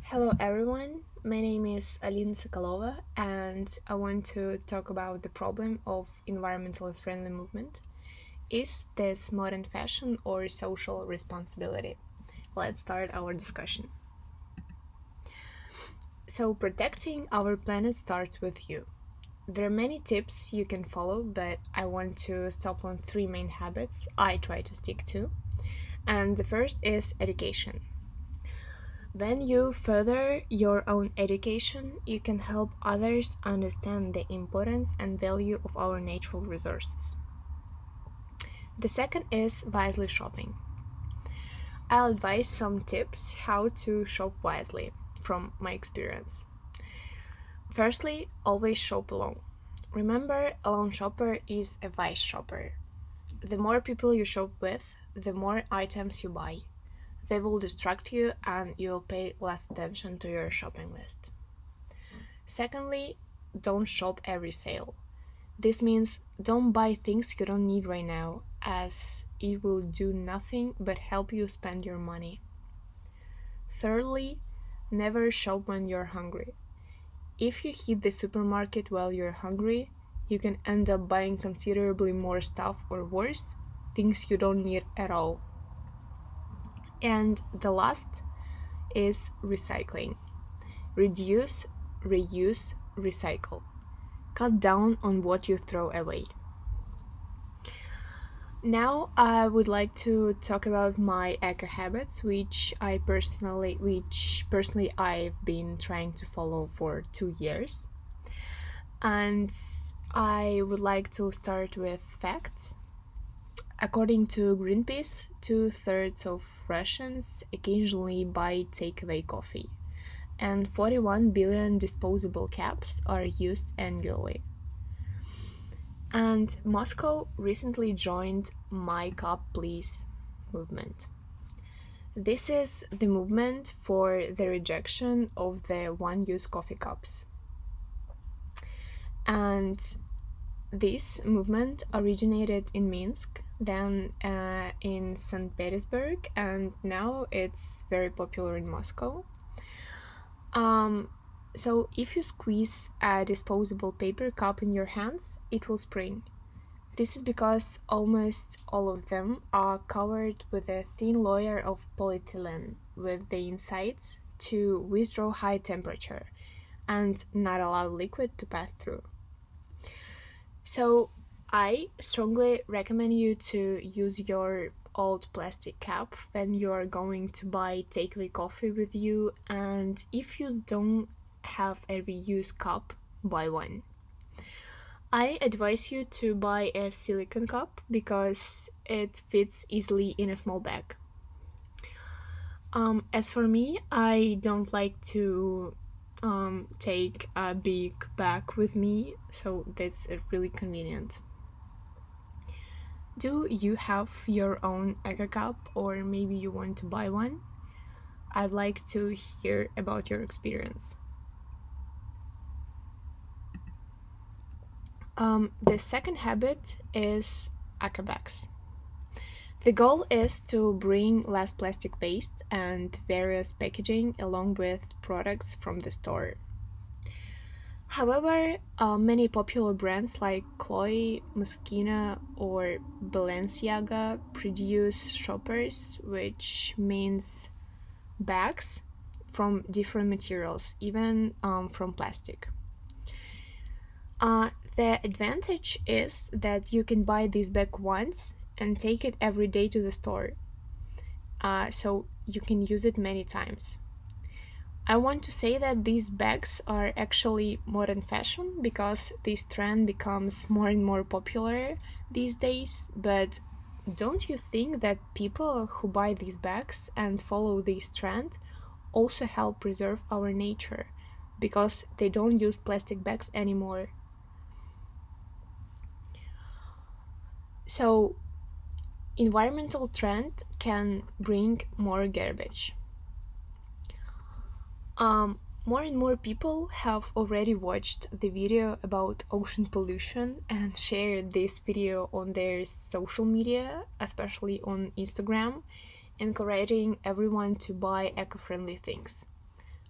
Hello everyone, my name is Alina Sokolova and I want to talk about the problem of environmentally friendly movement. Is this modern fashion or social responsibility? Let's start our discussion. So, protecting our planet starts with you. There are many tips you can follow, but I want to stop on three main habits I try to stick to. And the first is education. When you further your own education, you can help others understand the importance and value of our natural resources. The second is wisely shopping. I'll advise some tips how to shop wisely from my experience. Firstly, always shop alone. Remember, a lone shopper is a wise shopper. The more people you shop with, the more items you buy. They will distract you and you'll pay less attention to your shopping list. Secondly, don't shop every sale. This means don't buy things you don't need right now, as it will do nothing but help you spend your money. Thirdly, never shop when you're hungry. If you hit the supermarket while you're hungry, you can end up buying considerably more stuff or worse, things you don't need at all. And the last is recycling. Reduce, reuse, recycle. Cut down on what you throw away. Now I would like to talk about my eco habits, which personally I've been trying to follow for 2 years. And I would like to start with facts. According to Greenpeace, two-thirds of Russians occasionally buy takeaway coffee, and 41 billion disposable cups are used annually. And Moscow recently joined My Cup Please movement. This is the movement for the rejection of the one-use coffee cups. And this movement originated in Minsk, then in St. Petersburg, and now it's very popular in Moscow. So if you squeeze a disposable paper cup in your hands, it will spring. This is because almost all of them are covered with a thin layer of polyethylene with the insides to withdraw high temperature and not allow liquid to pass through. So I strongly recommend you to use your old plastic cup when you are going to buy takeaway coffee with you, and if you don't have a reused cup, buy one. I advise you to buy a silicone cup because it fits easily in a small bag. As for me, I don't like to take a big bag with me, so that's really convenient. Do you have your own Ega cup, or maybe you want to buy one? I'd like to hear about your experience. The second habit is Aka bags. The goal is to bring less plastic waste and various packaging along with products from the store. However, many popular brands like Chloe, Moschino, or Balenciaga produce shoppers, which means bags from different materials, even from plastic. The advantage is that you can buy this bag once and take it every day to the store, so you can use it many times. I want to say that these bags are actually modern fashion because this trend becomes more and more popular these days, but don't you think that people who buy these bags and follow this trend also help preserve our nature because they don't use plastic bags anymore? So, environmental trend can bring more garbage. More and more people have already watched the video about ocean pollution and shared this video on their social media, especially on Instagram, encouraging everyone to buy eco-friendly things.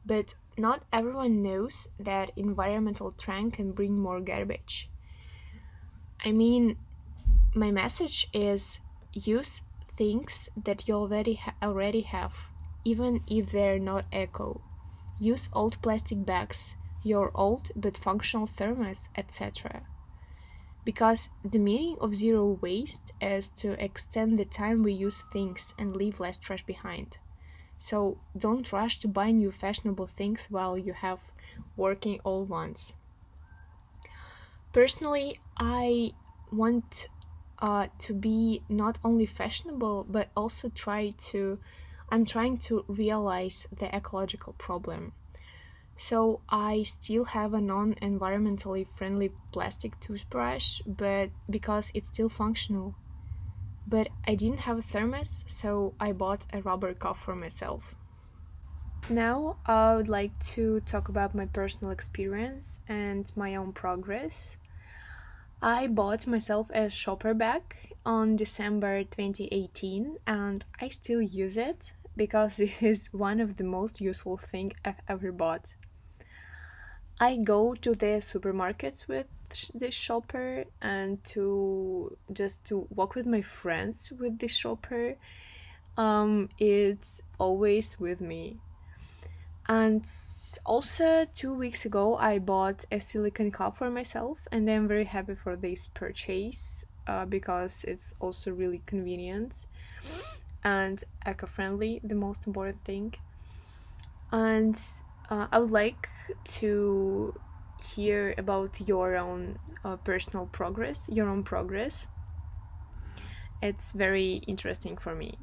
But not everyone knows that environmental trend can bring more garbage. I mean, my message is use things that you already have, even if they're not eco. Use old plastic bags, your old but functional thermos, etc. Because the meaning of zero waste is to extend the time we use things and leave less trash behind. So don't rush to buy new fashionable things while you have working old ones. Personally, I want to be not only fashionable but also I'm trying to realize the ecological problem. So I still have a non-environmentally friendly plastic toothbrush, but because it's still functional. But I didn't have a thermos, so I bought a rubber cup for myself. Now I would like to talk about my personal experience and my own progress. I bought myself a shopper bag on December 2018 and I still use it because this is one of the most useful things I've ever bought. I go to the supermarkets with this shopper and to walk with my friends with this shopper. It's always with me. And also 2 weeks ago, I bought a silicone cup for myself, and I'm very happy for this purchase because it's also really convenient and eco-friendly, the most important thing. And I would like to hear about your own personal progress, your own progress. It's very interesting for me.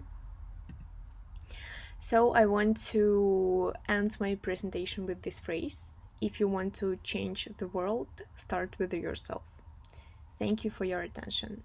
So I want to end my presentation with this phrase: if you want to change the world, start with yourself. Thank you for your attention.